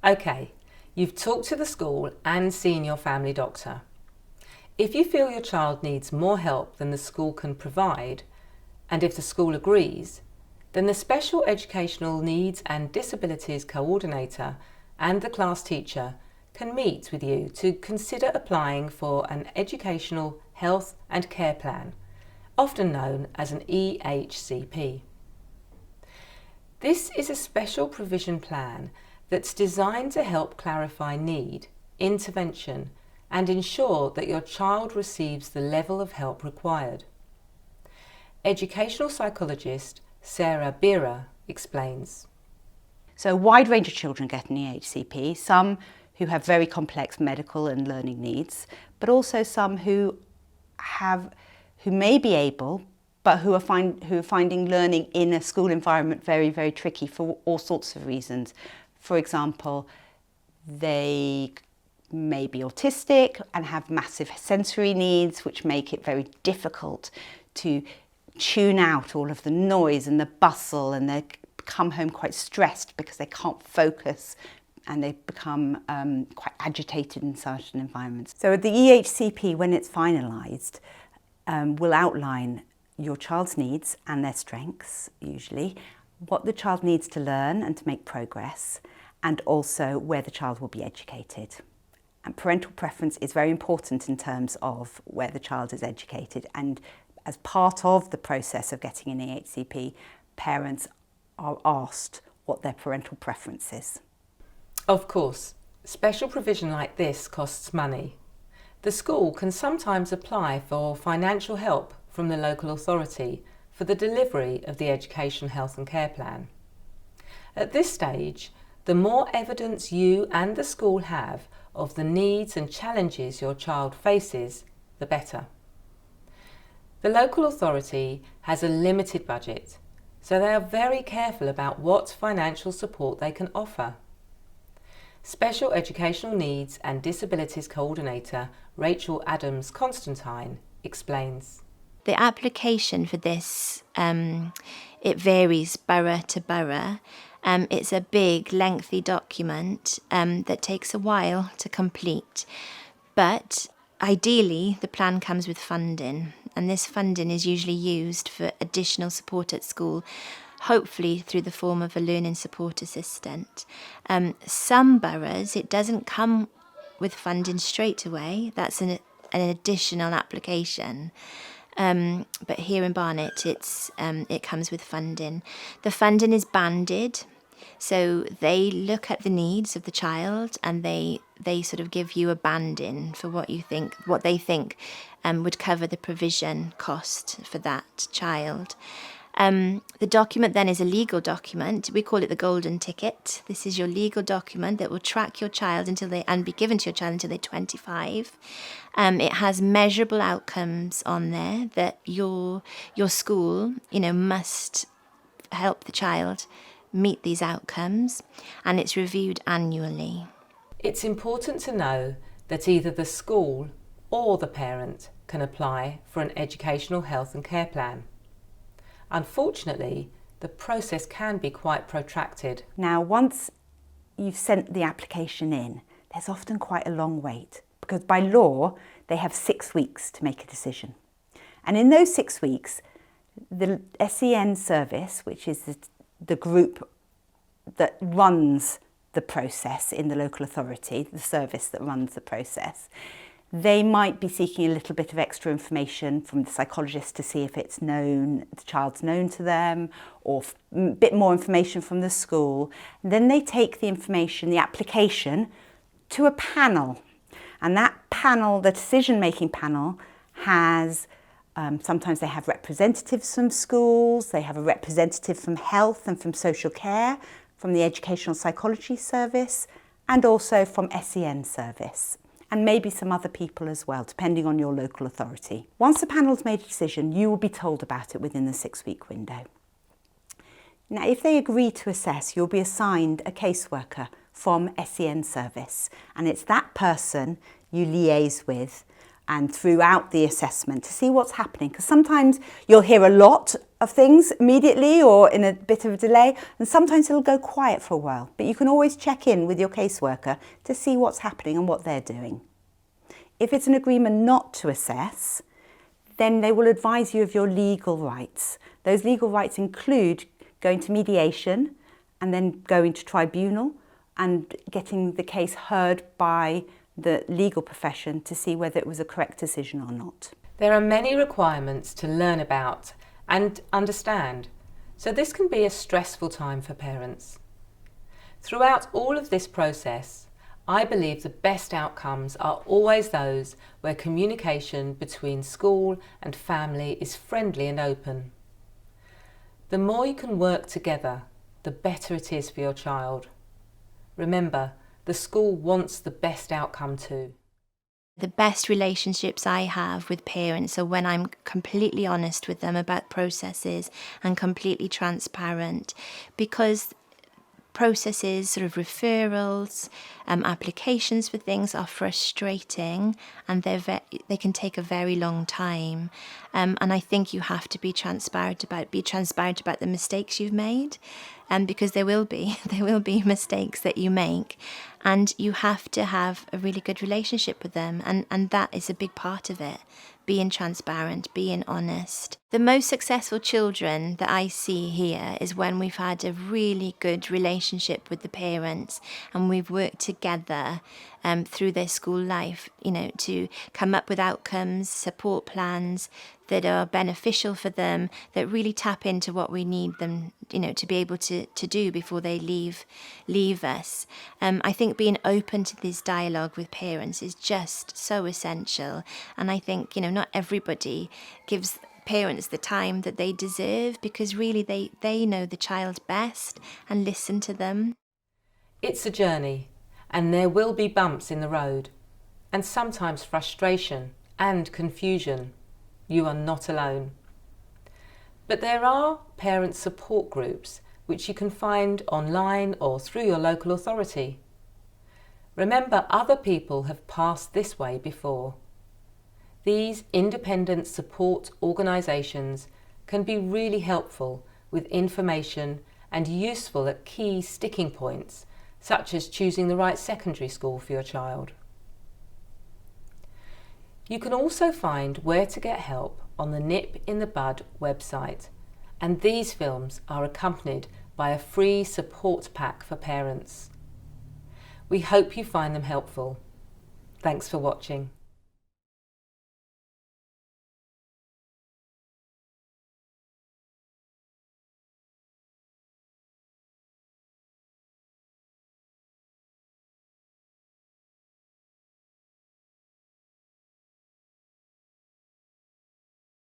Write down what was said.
Okay, you've talked to the school and seen your family doctor. If you feel your child needs more help than the school can provide, and if the school agrees, then the Special Educational Needs and Disabilities Co-Ordinator and the class teacher can meet with you to consider applying for an Educational Health and Care Plan, often known as an EHCP. This is a special provision plan that's designed to help clarify need, intervention, and ensure that your child receives the level of help required. Educational Psychologist Sara Bierer explains. So a wide range of children get an EHCP, some who have very complex medical and learning needs, but also some who may be able, but who are finding learning in a school environment very, very tricky for all sorts of reasons. For example, they may be autistic and have massive sensory needs, which make it very difficult to tune out all of the noise and the bustle, and they come home quite stressed because they can't focus and they become quite agitated in certain environments. So the EHCP, when it's finalised, will outline your child's needs and their strengths, usually, what the child needs to learn and to make progress, and also where the child will be educated. And parental preference is very important in terms of where the child is educated, and as part of the process of getting an EHCP, parents are asked what their parental preference is. Of course, special provision like this costs money. The school can sometimes apply for financial help from the local authority for the delivery of the Education, Health and Care Plan. At this stage, the more evidence you and the school have of the needs and challenges your child faces, the better. The local authority has a limited budget, so they are very careful about what financial support they can offer. Special Educational Needs and Disabilities Co-Ordinator Rachel Adams-Constantine explains. The application for this, it varies borough to borough. It's a big, lengthy document that takes a while to complete. But ideally, the plan comes with funding, and this funding is usually used for additional support at school, hopefully through the form of a learning support assistant. Some boroughs, it doesn't come with funding straight away. That's an additional application. But here in Barnet, it comes with funding. The funding is banded, so they look at the needs of the child and they sort of give you a banding for what they think would cover the provision cost for that child. The document then is a legal document. We call it the golden ticket. This is your legal document that will track your child and be given to your child until they're 25. It has measurable outcomes on there that your school, must help the child meet these outcomes, and it's reviewed annually. It's important to know that either the school or the parent can apply for an Educational Health and Care Plan. Unfortunately, the process can be quite protracted. Now, once you've sent the application in, there's often quite a long wait, because by law, they have 6 weeks to make a decision. And in those 6 weeks, the SEN service, which is the group that runs the process in the local authority, the service that runs the process, they might be seeking a little bit of extra information from the psychologist to see if it's known, the child's known to them, or a bit more information from the school. And then they take the information, the application, to a panel. And that panel, the decision-making panel, has, sometimes they have representatives from schools, they have a representative from health and from social care, from the Educational Psychology service, and also from SEN service, and maybe some other people as well, depending on your local authority. Once the panel's made a decision, you will be told about it within the 6-week window. Now, if they agree to assess, you'll be assigned a caseworker from SEN service, and it's that person you liaise with and throughout the assessment to see what's happening, because sometimes you'll hear a lot of things immediately or in a bit of a delay, and sometimes it'll go quiet for a while. But you can always check in with your caseworker to see what's happening and what they're doing. If it's an agreement not to assess, then they will advise you of your legal rights. Those legal rights include going to mediation and then going to tribunal and getting the case heard by the legal profession to see whether it was a correct decision or not. There are many requirements to learn about and understand, so this can be a stressful time for parents. Throughout all of this process, I believe the best outcomes are always those where communication between school and family is friendly and open. The more you can work together, the better it is for your child. Remember, the school wants the best outcome too. The best relationships I have with parents are when I'm completely honest with them about processes and completely transparent, because processes, sort of referrals, applications for things are frustrating, and they can take a very long time. And I think you have to be transparent about the mistakes you've made, because there will be mistakes that you make, and you have to have a really good relationship with them, and that is a big part of it. Being transparent, being honest. The most successful children that I see here is when we've had a really good relationship with the parents and we've worked together through their school life, to come up with outcomes, support plans that are beneficial for them, that really tap into what we need them, to be able to do before they leave us. I think being open to this dialogue with parents is just so essential, and I think, not everybody gives parents the time that they deserve, because really they know the child best and listen to them. It's a journey, and there will be bumps in the road, and sometimes frustration and confusion. You are not alone. But there are parent support groups which you can find online or through your local authority. Remember, other people have passed this way before. These independent support organisations can be really helpful with information and useful at key sticking points, such as choosing the right secondary school for your child. You can also find where to get help on the Nip in the Bud website, and these films are accompanied by a free support pack for parents. We hope you find them helpful. Thanks for watching.